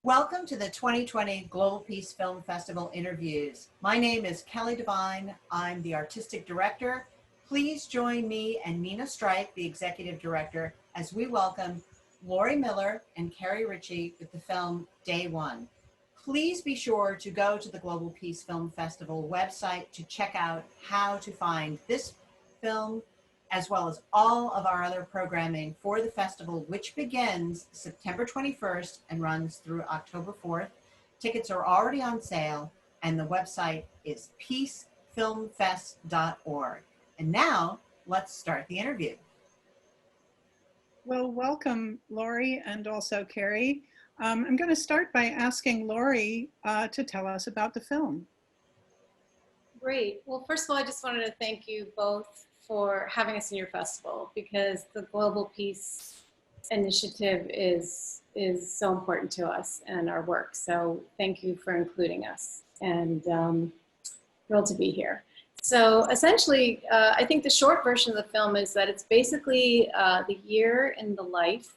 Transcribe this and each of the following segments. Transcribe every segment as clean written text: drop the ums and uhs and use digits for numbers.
Welcome to the 2020 Global Peace Film Festival interviews. My name is Kelly Devine. I'm the artistic director. Please join me and Nina Strike, the executive director, as we welcome Lori Miller and Carrie Ritchie with the film Day One. Please be sure to go to the Global Peace Film Festival website to check out how to find this film, as well as all of our other programming for the festival, which begins September 21st and runs through October 4th. Tickets are already on sale, and the website is peacefilmfest.org. And now, let's start the interview. Well, welcome, Lori, and also Carrie. I'm going to start by asking Lori to tell us about the film. Great. Well, first of all, I just wanted to thank you both for having us in your festival, because the Global Peace Initiative is so important to us and our work. So thank you for including us, and thrilled to be here. So essentially, I think the short version of the film is that it's basically the year in the life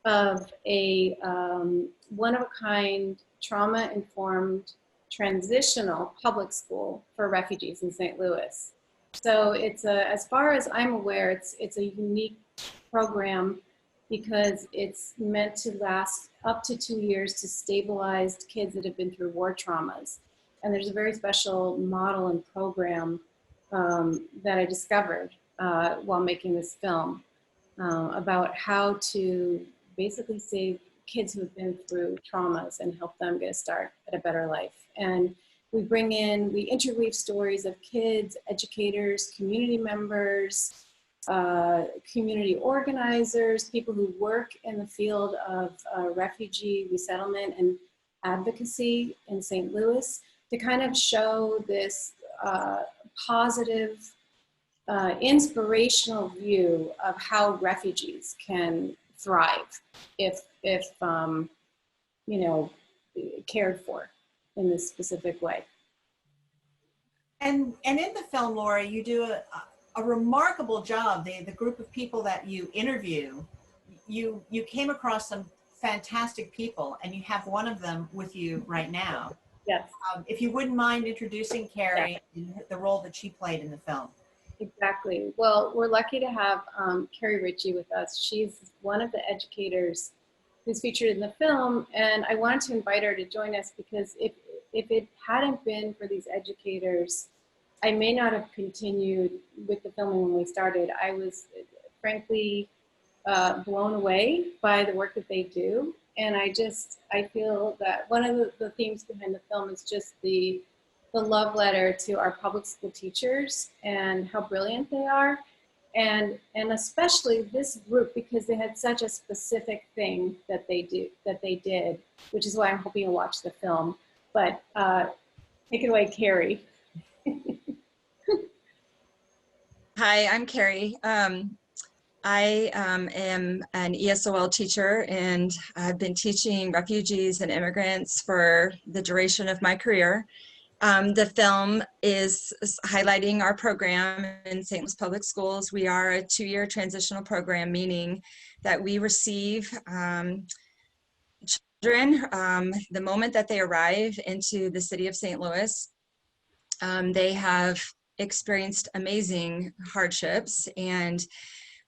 of a one-of-a-kind, trauma-informed transitional public school for refugees in St. Louis. So it's as far as I'm aware, it's a unique program because it's meant to last up to 2 years to stabilize kids that have been through war traumas. And there's a very special model and program that I discovered while making this film about how to basically save kids who have been through traumas and help them get a start at a better life. And we interweave stories of kids, educators, community members, community organizers, people who work in the field of refugee resettlement and advocacy in St. Louis, to kind of show this positive, inspirational view of how refugees can thrive if cared for in this specific way. And in the film, Lori, you do a remarkable job. The group of people that you interview, you came across some fantastic people, and you have one of them with you right now. Yes. If you wouldn't mind introducing Carrie and the role that she played in the film. Exactly. Well, we're lucky to have Carrie Ritchie with us. She's one of the educators who's featured in the film, and I wanted to invite her to join us because if it hadn't been for these educators, I may not have continued with the filming when we started. I was frankly blown away by the work that they do, and I feel that one of the themes behind the film is just the love letter to our public school teachers and how brilliant they are. And especially this group, because they had such a specific thing that they did, which is why I'm hoping you'll watch the film. But take it away, Carrie. Hi, I'm Carrie. I am an ESOL teacher, and I've been teaching refugees and immigrants for the duration of my career. The film is highlighting our program in St. Louis Public Schools. We are a 2-year transitional program, meaning that we receive children the moment that they arrive into the city of St. Louis. They have experienced amazing hardships, and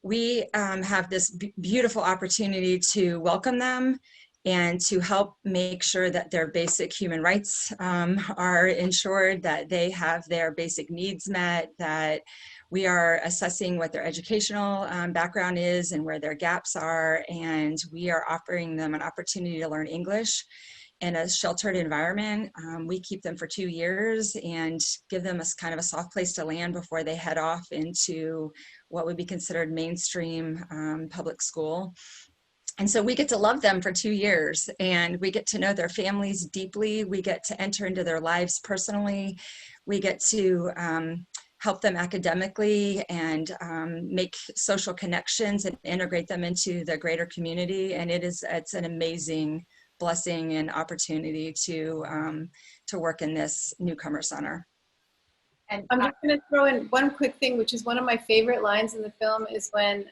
we have this beautiful opportunity to welcome them and to help make sure that their basic human rights are ensured, that they have their basic needs met, that we are assessing what their educational background is and where their gaps are, and we are offering them an opportunity to learn English in a sheltered environment. We keep them for 2 years and give them a kind of a soft place to land before they head off into what would be considered mainstream public school. And so we get to love them for 2 years, and we get to know their families deeply. We get to enter into their lives personally. We get to help them academically and make social connections and integrate them into the greater community. And it's an amazing blessing and opportunity to work in this newcomer center. And I'm just going to throw in one quick thing, which is one of my favorite lines in the film, is when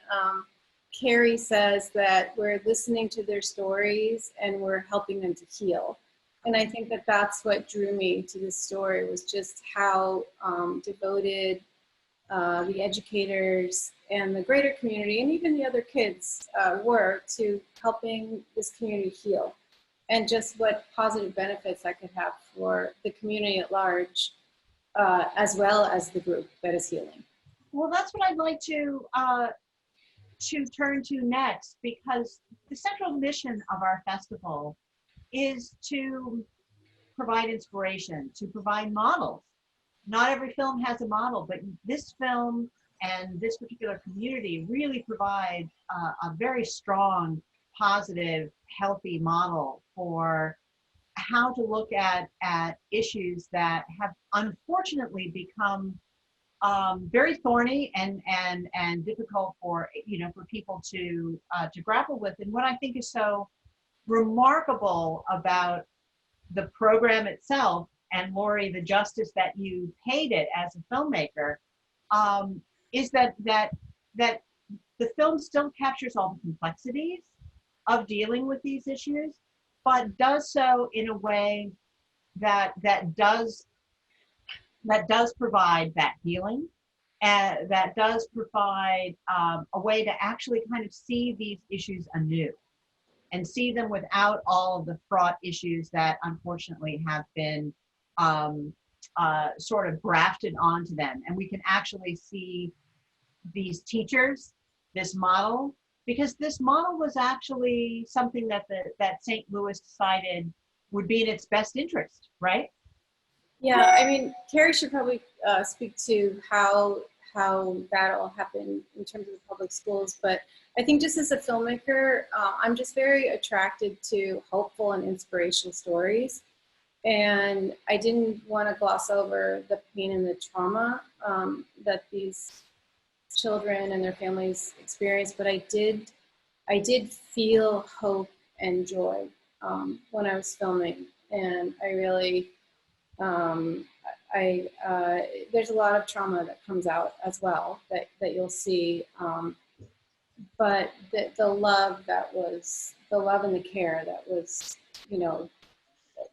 Carrie says that we're listening to their stories and we're helping them to heal. And I think that that's what drew me to this story, was just how devoted the educators and the greater community and even the other kids were to helping this community heal, and just what positive benefits that could have for the community at large, as well as the group that is healing. Well, that's what I'd like to turn to next, because the central mission of our festival is to provide inspiration, to provide models. Not every film has a model, but this film and this particular community really provide a very strong, positive, healthy model for how to look at issues that have unfortunately become very thorny and difficult for for people to grapple with. And what I think is so remarkable about the program itself, and Lori, the justice that you paid it as a filmmaker, is that the film still captures all the complexities of dealing with these issues, but does so in a way that does provide that healing, and that does provide a way to actually kind of see these issues anew and see them without all of the fraught issues that unfortunately have been sort of grafted onto them. And we can actually see these teachers, this model, because this model was actually something that that St. Louis decided would be in its best interest, right? Yeah, I mean, Carrie should probably speak to how that all happened in terms of the public schools. But I think just as a filmmaker, I'm just very attracted to hopeful and inspirational stories. And I didn't want to gloss over the pain and the trauma that these children and their families experienced, but I did feel hope and joy when I was filming, and I really there's a lot of trauma that comes out as well that you'll see, but the love and the care that was,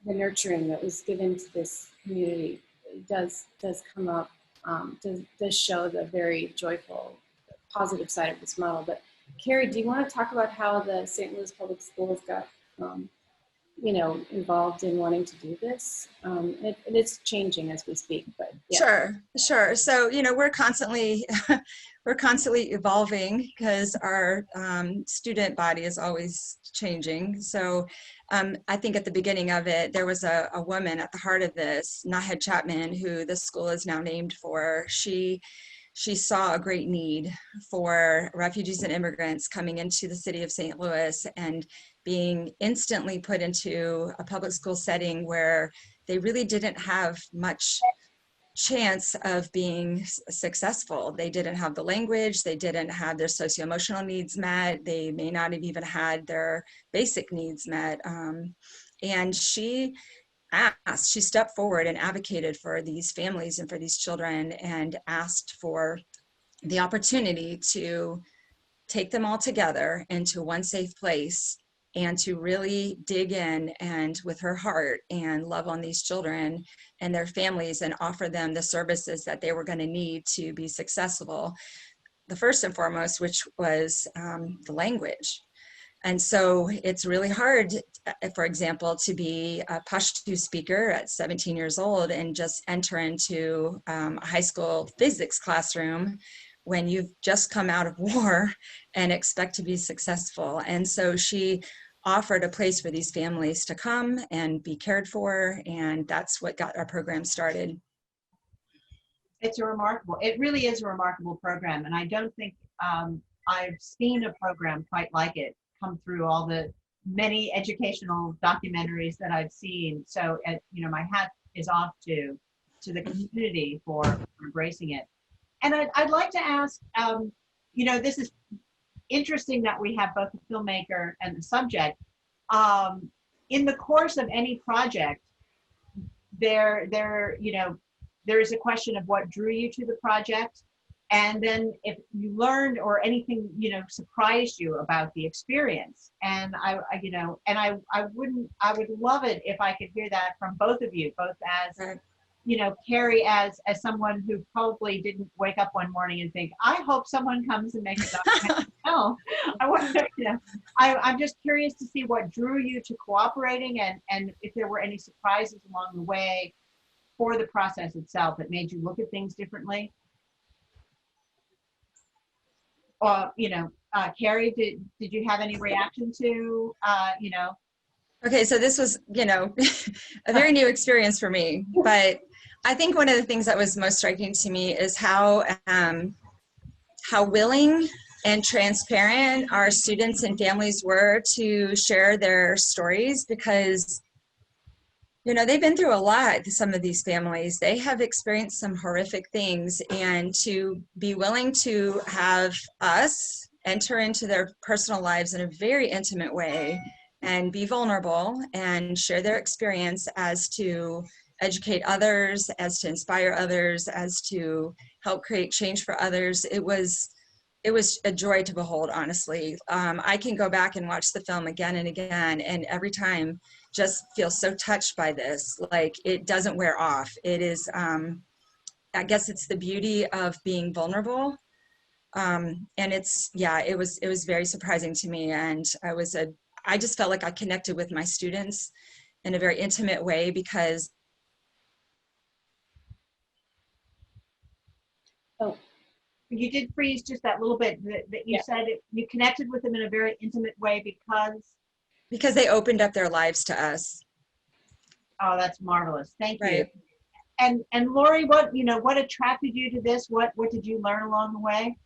the nurturing that was given to this community does come up, does show the very joyful, positive side of this model. But Carrie, do you want to talk about how the St. Louis Public Schools got involved in wanting to do this? It's changing as we speak, but yeah. Sure. So, we're constantly evolving, because our student body is always changing. So I think at the beginning of it, there was a woman at the heart of this, Nahed Chapman, who the school is now named for. She saw a great need for refugees and immigrants coming into the city of St. Louis and being instantly put into a public school setting where they really didn't have much chance of being successful. They didn't have the language, they didn't have their socio-emotional needs met, they may not have even had their basic needs met. And she stepped forward and advocated for these families and for these children, and asked for the opportunity to take them all together into one safe place, and to really dig in and with her heart and love on these children and their families, and offer them the services that they were going to need to be successful. The first and foremost, which was the language. And so it's really hard, for example, to be a Pashto speaker at 17 years old and just enter into a high school physics classroom when you've just come out of war and expect to be successful. And so she offered a place for these families to come and be cared for, and that's what got our program started. It really is a remarkable program, and I don't think I've seen a program quite like it come through all the many educational documentaries that I've seen. So, my hat is off to the community for embracing it. And I'd like to ask, this is interesting that we have both the filmmaker and the subject. In the course of any project, there is a question of what drew you to the project, and then if you learned or anything, surprised you about the experience. And I would love it if I could hear that from both of you, both as, Right. Carrie, as someone who probably didn't wake up one morning and think, I hope someone comes and makes a documentary film. I want to, I'm just curious to see what drew you to cooperating, and if there were any surprises along the way for the process itself that made you look at things differently. Carrie, did you have any reaction to, Okay, so this was, a very new experience for me, but I think one of the things that was most striking to me is how willing and transparent our students and families were to share their stories, because they've been through a lot. Some of these families, they have experienced some horrific things, and to be willing to have us enter into their personal lives in a very intimate way and be vulnerable and share their experience as to educate others, as to inspire others, as to help create change for others. It was a joy to behold, honestly. I can go back and watch the film again and again, and every time just feel so touched by this. Like, it doesn't wear off. It is, I guess it's the beauty of being vulnerable. And it was very surprising to me. And I just felt like I connected with my students in a very intimate way, because you did freeze just that little bit that you said you connected with them in a very intimate way because they opened up their lives to us. Oh, that's marvelous. Thank you. Right. And Lori, what attracted you to this? What did you learn along the way?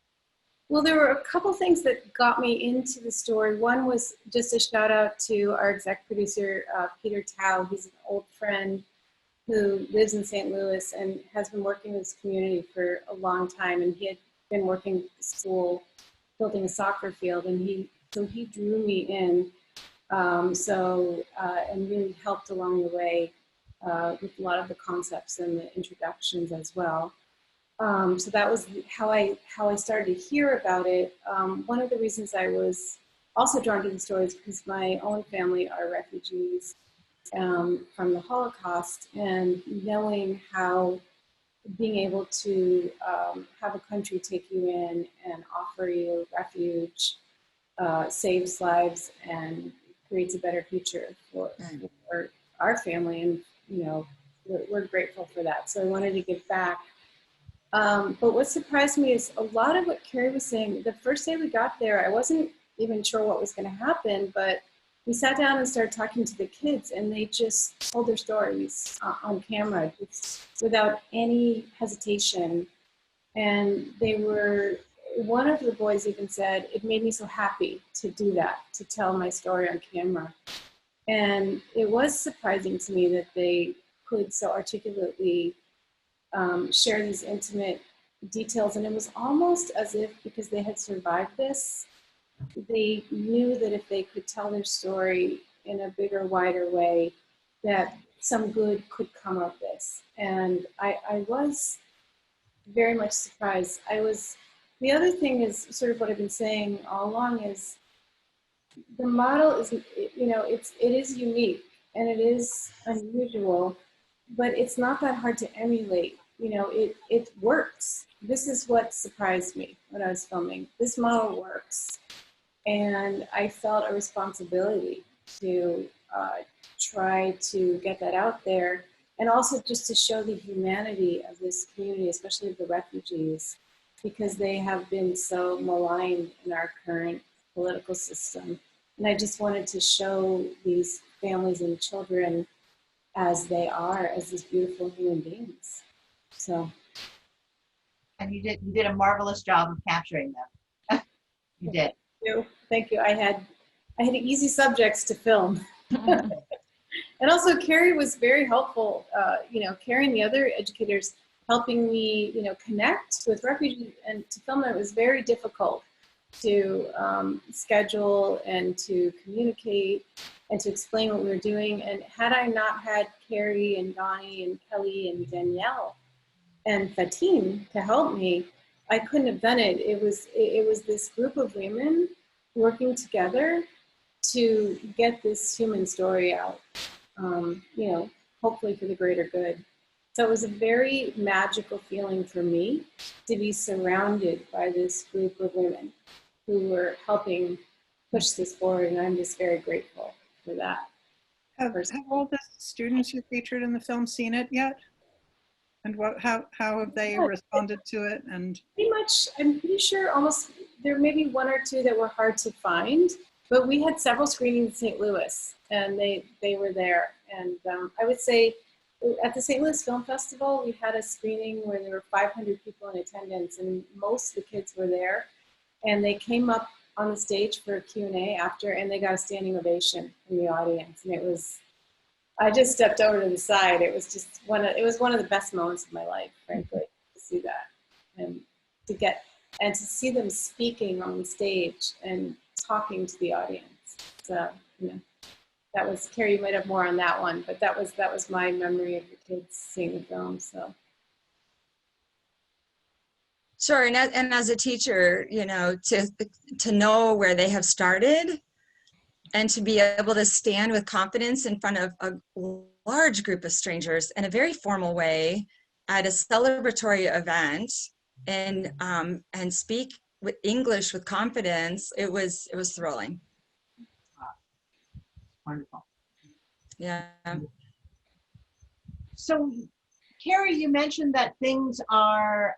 Well, there were a couple things that got me into the story. One was just a shout out to our exec producer, Peter Tao. He's an old friend who lives in St. Louis and has been working in this community for a long time. And he had been working at the school, building a soccer field, and he drew me in. And really helped along the way with a lot of the concepts and the introductions as well. So that was how I started to hear about it. One of the reasons I was also drawn to the story is because my own family are refugees from the Holocaust, and knowing how being able to have a country take you in and offer you refuge saves lives and creates a better future for our family, and we're grateful for that. So I wanted to give back. But what surprised me is a lot of what Carrie was saying. The first day we got there, I wasn't even sure what was going to happen, but we sat down and started talking to the kids, and they just told their stories on camera, just without any hesitation. And one of the boys even said, it made me so happy to do that, to tell my story on camera. And it was surprising to me that they could so articulately share these intimate details. And it was almost as if, because they had survived this, they knew that if they could tell their story in a bigger, wider way, that some good could come of this. And I was very much surprised. The other thing is sort of what I've been saying all along, is the model is, it is unique and it is unusual, but it's not that hard to emulate. It works. This is what surprised me when I was filming. This model works. And I felt a responsibility to try to get that out there, and also just to show the humanity of this community, especially of the refugees, because they have been so maligned in our current political system. And I just wanted to show these families and children as they are, as these beautiful human beings. So. And you did a marvelous job of capturing them. You did. Thank you. I had easy subjects to film. And also Carrie was very helpful, Carrie and the other educators helping me, connect with refugees, and to film it was very difficult to schedule and to communicate and to explain what we were doing. And had I not had Carrie and Donnie and Kelly and Danielle and Fatim to help me, I couldn't have done it. It was this group of women working together to get this human story out, you know, hopefully for the greater good. So it was a very magical feeling for me to be surrounded by this group of women who were helping push this forward, and I'm just very grateful for that. Have all the students you featured in the film seen it yet? And how have they responded to it? And Pretty much, I'm pretty sure almost there may be one or two that were hard to find, but we had several screenings in St. Louis, and they were there. And I would say at the St. Louis Film Festival, we had a screening where there were 500 people in attendance, and most of the kids were there. And they came up on the stage for a Q&A after, and they got a standing ovation from the audience. And it was, I just stepped over to the side. It was just one of the best moments of my life, frankly, to see that and to see them speaking on the stage and talking to the audience. So, you know, that was, Carrie, you might have more on that one, but that was my memory of the kids seeing the film. So. Sure, and as a teacher, you know, to know where they have started and to be able to stand with confidence in front of a large group of strangers in a very formal way at a celebratory event and speak with English with confidence, it was thrilling. Wonderful. Yeah. So, Carrie, you mentioned that things are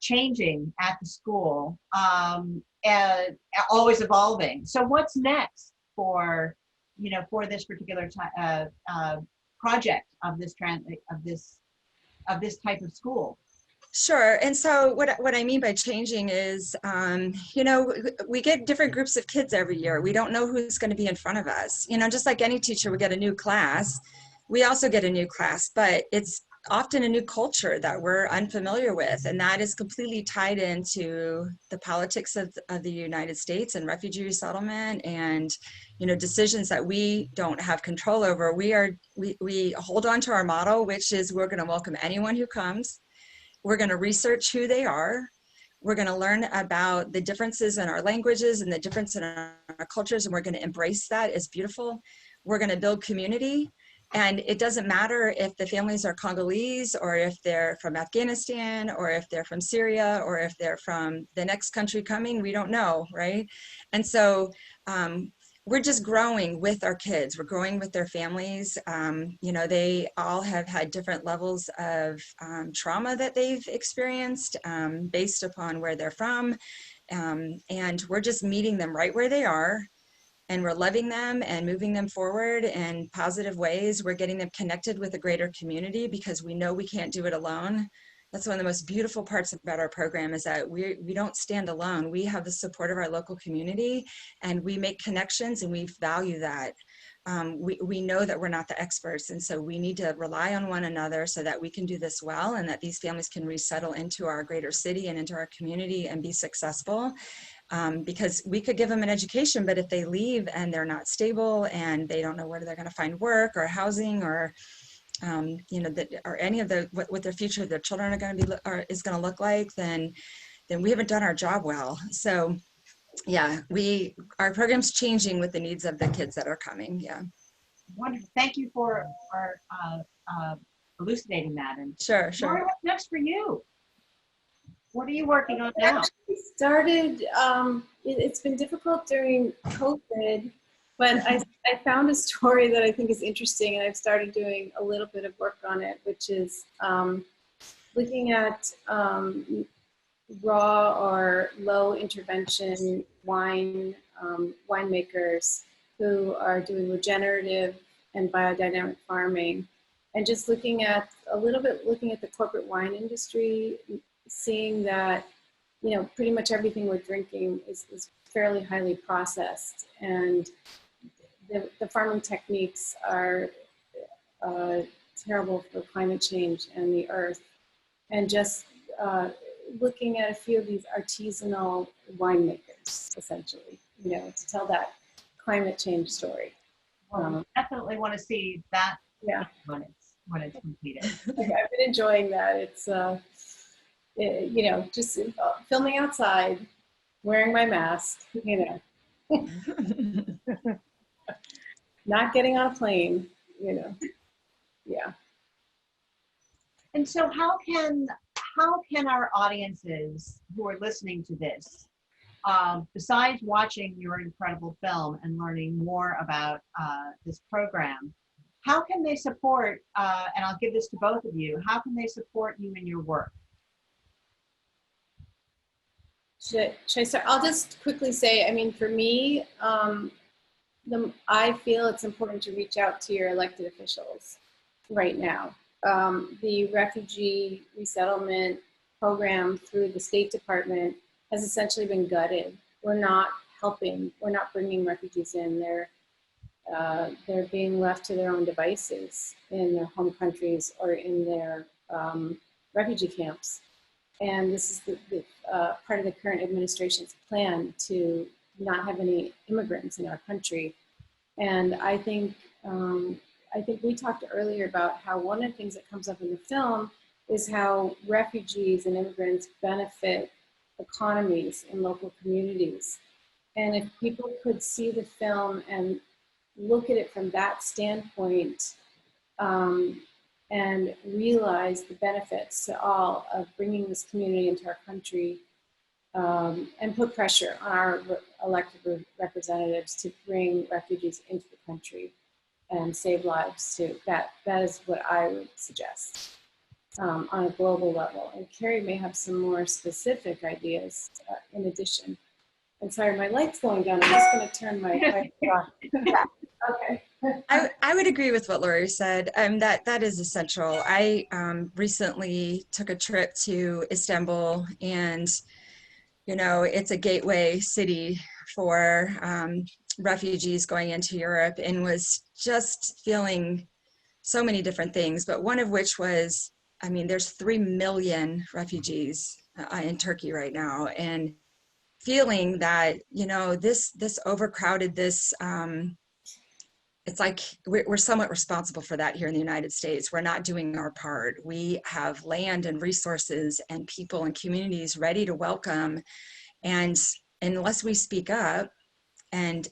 changing at the school, and always evolving. So, what's next for this particular project of this type of school? Sure. And so what I mean by changing is, you know, we get different groups of kids every year. We don't know who's going to be in front of us. You know, just like any teacher, we get a new class. We also get a new class, but it's often a new culture that we're unfamiliar with. And that is completely tied into the politics of the United States and refugee resettlement and, you know, decisions that we don't have control over. We hold on to our motto, which is we're going to welcome anyone who comes. We're going to research who they are. We're going to learn about the differences in our languages and the difference in our cultures, and we're going to embrace that as beautiful. We're going to build community, and it doesn't matter if the families are Congolese or if they're from Afghanistan or if they're from Syria or if they're from the next country coming, we don't know, right? And so we're just growing with our kids. We're growing with their families. You know, they all have had different levels of trauma that they've experienced based upon where they're from. And we're just meeting them right where they are. And we're loving them and moving them forward in positive ways. We're getting them connected with a greater community because we know we can't do it alone. That's one of the most beautiful parts about our program is that we don't stand alone. We have the support of our local community and we make connections and we value that. We know that we're not the experts, and so we need to rely on one another so that we can do this well and that these families can resettle into our greater city and into our community and be successful. Because we could give them an education, but if they leave and they're not stable and they don't know where they're going to find work or housing or you know, or any of what their future of their children are going to be is going to look like, then we haven't done our job well. So yeah, our program's changing with the needs of the kids that are coming. Yeah. Wonderful. Thank you for elucidating that. And Sure. Laura, what's next for you? What are you working on now? I actually started, it's been difficult during COVID, but I found a story that I think is interesting, and I've started doing a little bit of work on it, which is looking at raw or low intervention winemakers who are doing regenerative and biodynamic farming, and just looking at the corporate wine industry, seeing that, you know, pretty much everything we're drinking is fairly highly processed, and the farming techniques are terrible for climate change and the earth. And just looking at a few of these artisanal winemakers, essentially, you know, to tell that climate change story. Well, definitely want to see that. Yeah, when it's completed. I've been enjoying that. It's you know, just filming outside, wearing my mask, you know, not getting on a plane, you know, yeah. And so how can our audiences who are listening to this, besides watching your incredible film and learning more about this program, how can they support, and I'll give this to both of you, how can they support you in your work? Should I start? I'll just quickly say, I mean, for me, I feel it's important to reach out to your elected officials right now. The refugee resettlement program through the State Department has essentially been gutted. We're not helping. We're not bringing refugees in. They're being left to their own devices in their home countries or in their refugee camps. And this is the part of the current administration's plan to not have any immigrants in our country. And I think we talked earlier about how one of the things that comes up in the film is how refugees and immigrants benefit economies in local communities. And if people could see the film and look at it from that standpoint, and realize the benefits to all of bringing this community into our country, and put pressure on our elected representatives to bring refugees into the country and save lives too. That is what I would suggest on a global level. And Carrie may have some more specific ideas in addition. And sorry, my light's going down. I'm just going to turn my light off. Okay. I would agree with what Lori said. That is essential. I recently took a trip to Istanbul, and you know, it's a gateway city for refugees going into Europe, and was just feeling so many different things. But one of which was, I mean, there's 3 million refugees in Turkey right now, and feeling that, you know, this overcrowded, it's like we're somewhat responsible for that here in the United States. We're not doing our part. We have land and resources and people and communities ready to welcome, and unless we speak up and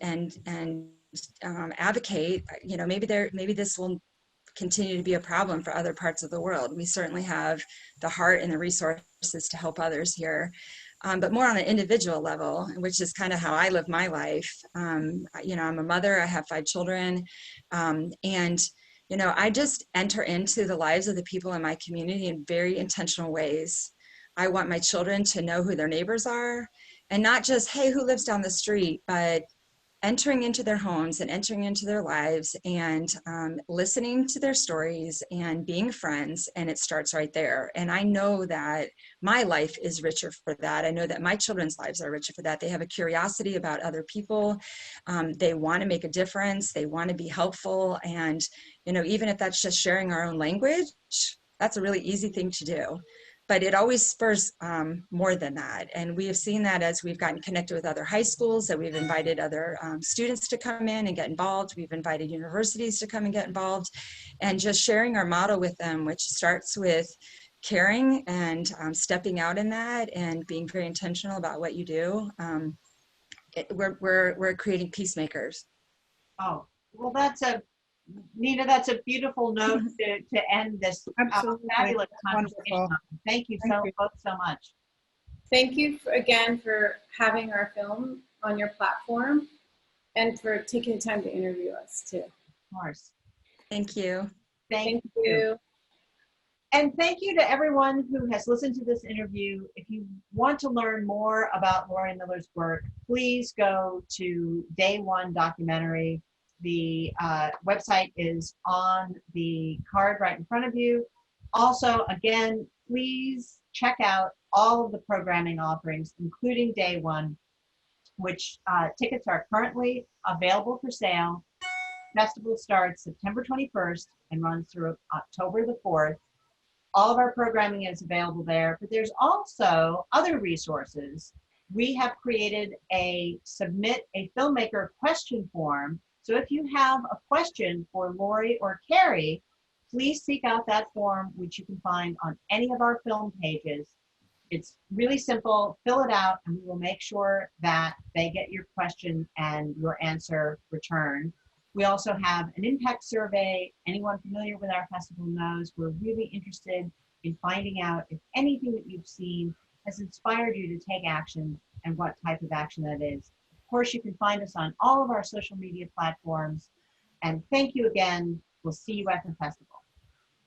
advocate, you know, maybe this will continue to be a problem for other parts of the world. We certainly have the heart and the resources to help others here. But more on an individual level, which is kind of how I live my life. You know, I'm a mother, I have 5 children, and, you know, I just enter into the lives of the people in my community in very intentional ways. I want my children to know who their neighbors are, and not just, hey, who lives down the street, but entering into their homes and entering into their lives, and listening to their stories and being friends. And it starts right there. And I know that my life is richer for that. I know that my children's lives are richer for that. They have a curiosity about other people. They want to make a difference. They want to be helpful. And, you know, even if that's just sharing our own language, that's a really easy thing to do. But it always spurs more than that. And we have seen that as we've gotten connected with other high schools, that we've invited other students to come in and get involved. We've invited universities to come and get involved, and just sharing our model with them, which starts with caring and stepping out in that and being very intentional about what you do. We're creating peacemakers. Oh, well, Nina, that's a beautiful note to end this fabulous conversation. Wonderful. Thank you both so much. Thank you again for having our film on your platform and for taking the time to interview us too. Of course. Thank you. Thank you. And thank you to everyone who has listened to this interview. If you want to learn more about Lori Miller's work, please go to Day One Documentary. The website is on the card right in front of you. Also, again, please check out all of the programming offerings, including Day One, which tickets are currently available for sale. Festival starts September 21st and runs through October the 4th. All of our programming is available there, but there's also other resources. We have created a submit a filmmaker question form. So if you have a question for Lori or Carrie, please seek out that form, which you can find on any of our film pages. It's really simple. Fill it out and we will make sure that they get your question and your answer returned. We also have an impact survey. Anyone familiar with our festival knows we're really interested in finding out if anything that you've seen has inspired you to take action and what type of action that is. Of course, you can find us on all of our social media platforms. And thank you again. We'll see you at the festival.